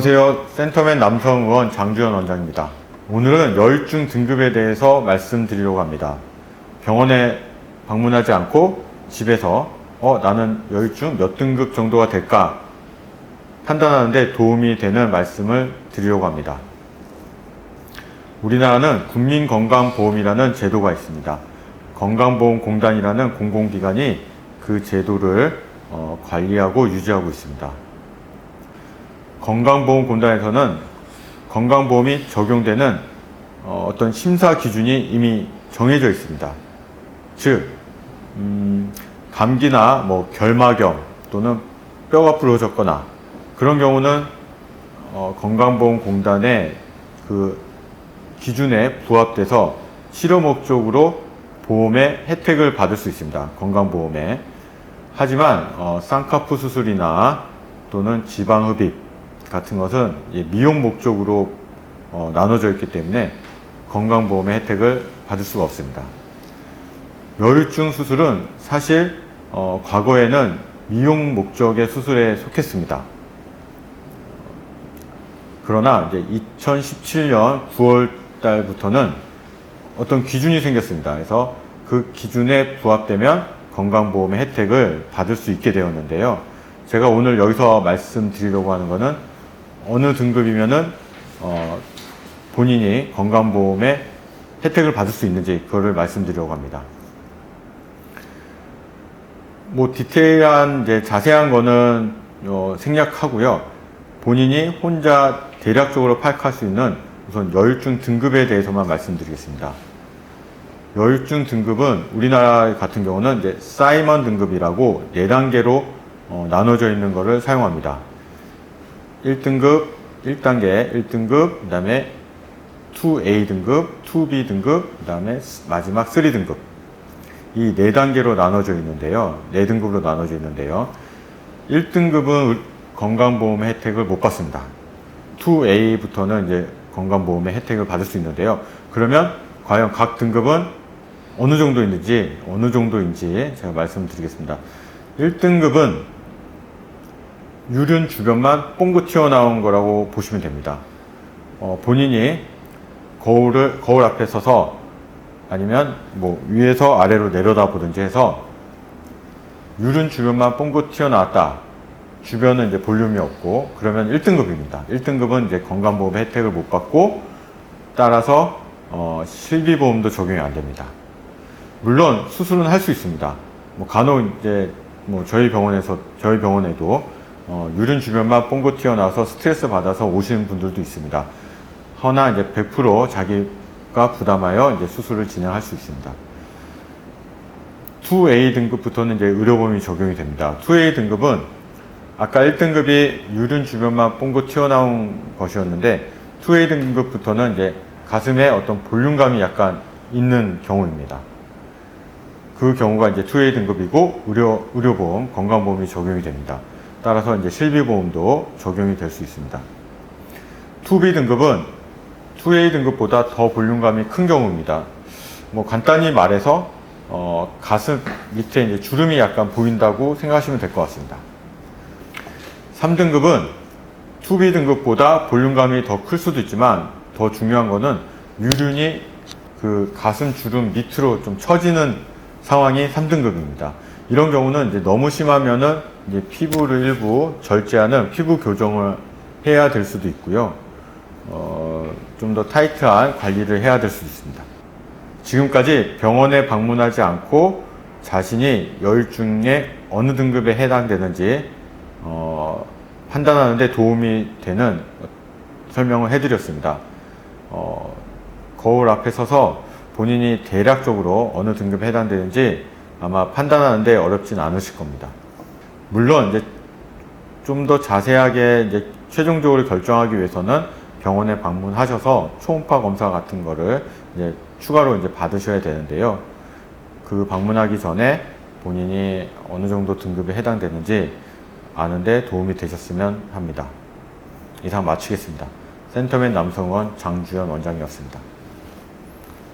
안녕하세요. 센터맨 남성의원 장주현 원장입니다. 오늘은 여유증 등급에 대해서 말씀드리려고 합니다. 병원에 방문하지 않고 집에서 나는 여유증 몇 등급 정도가 될까 판단하는 데 도움이 되는 말씀을 드리려고 합니다. 우리나라는 국민건강보험이라는 제도가 있습니다. 건강보험공단이라는 공공기관이 그 제도를 관리하고 유지하고 있습니다. 건강보험공단에서는 건강보험이 적용되는 어떤 심사 기준이 이미 정해져 있습니다. 즉, 감기나 결막염 또는 뼈가 부러졌거나 그런 경우는 건강보험공단의 그 기준에 부합돼서 치료 목적으로 보험의 혜택을 받을 수 있습니다. 건강보험에. 하지만 쌍꺼풀 수술이나 또는 지방흡입 같은 것은 미용 목적으로 나눠져 있기 때문에 건강보험의 혜택을 받을 수가 없습니다. 여유증 수술은 사실 과거에는 미용 목적의 수술에 속했습니다. 그러나 이제 2017년 9월 달부터는 어떤 기준이 생겼습니다. 그래서 그 기준에 부합되면 건강보험의 혜택을 받을 수 있게 되었는데요. 제가 오늘 여기서 말씀드리려고 하는 것은 어느 등급이면은 본인이 건강보험의 혜택을 받을 수 있는지 그거를 말씀드리려고 합니다. 디테일한 자세한 거는 생략하고요. 본인이 혼자 대략적으로 파악할 수 있는 우선 여유증 등급에 대해서만 말씀드리겠습니다. 여유증 등급은 우리나라 같은 경우는 이제 사이먼 등급이라고 4단계로 나눠져 있는 것을 사용합니다. 1등급, 1단계, 1등급, 그 다음에 2A 등급, 2B 등급, 그 다음에 마지막 3등급. 이 4단계로 나눠져 있는데요. 4등급으로 나눠져 있는데요. 1등급은 건강보험 혜택을 못 받습니다. 2A부터는 이제 건강보험의 혜택을 받을 수 있는데요. 그러면 과연 각 등급은 어느 정도인지 제가 말씀드리겠습니다. 1등급은 유륜 주변만 뽕긋 튀어나온 거라고 보시면 됩니다. 본인이 거울 앞에 서서 아니면 위에서 아래로 내려다 보든지 해서 유륜 주변만 뽕긋 튀어나왔다. 주변은 이제 볼륨이 없고 그러면 1등급입니다. 1등급은 이제 건강보험 혜택을 못 받고 따라서 실비보험도 적용이 안 됩니다. 물론 수술은 할 수 있습니다. 간혹 이제 저희 병원에도 유륜 주변만 뽕긋 튀어나와서 스트레스 받아서 오시는 분들도 있습니다. 허나 이제 100% 자기가 부담하여 이제 수술을 진행할 수 있습니다. 2A 등급부터는 이제 의료보험이 적용이 됩니다. 2A 등급은 아까 1등급이 유륜 주변만 뽕긋 튀어나온 것이었는데 2A 등급부터는 이제 가슴에 어떤 볼륨감이 약간 있는 경우입니다. 그 경우가 이제 2A 등급이고 의료보험, 건강보험이 적용이 됩니다. 따라서 이제 실비보험도 적용이 될 수 있습니다. 2B 등급은 2A 등급보다 더 볼륨감이 큰 경우입니다. 간단히 말해서 가슴 밑에 이제 주름이 약간 보인다고 생각하시면 될 것 같습니다. 3등급은 2B 등급보다 볼륨감이 더 클 수도 있지만 더 중요한 거는 유륜이 그 가슴 주름 밑으로 좀 처지는 상황이 3등급입니다. 이런 경우는 이제 너무 심하면은 이제 피부를 일부 절제하는 피부 교정을 해야 될 수도 있고요. 좀 더 타이트한 관리를 해야 될 수도 있습니다. 지금까지 병원에 방문하지 않고 자신이 여유증의 어느 등급에 해당되는지 판단하는 데 도움이 되는 설명을 해드렸습니다. 거울 앞에 서서 본인이 대략적으로 어느 등급에 해당되는지 아마 판단하는 데 어렵진 않으실 겁니다. 물론 이제 좀 더 자세하게 이제 최종적으로 결정하기 위해서는 병원에 방문하셔서 초음파 검사 같은 거를 이제 추가로 이제 받으셔야 되는데요. 그 방문하기 전에 본인이 어느 정도 등급에 해당되는지 아는데 도움이 되셨으면 합니다. 이상 마치겠습니다. 센터맨 남성의원 장주현 원장이었습니다.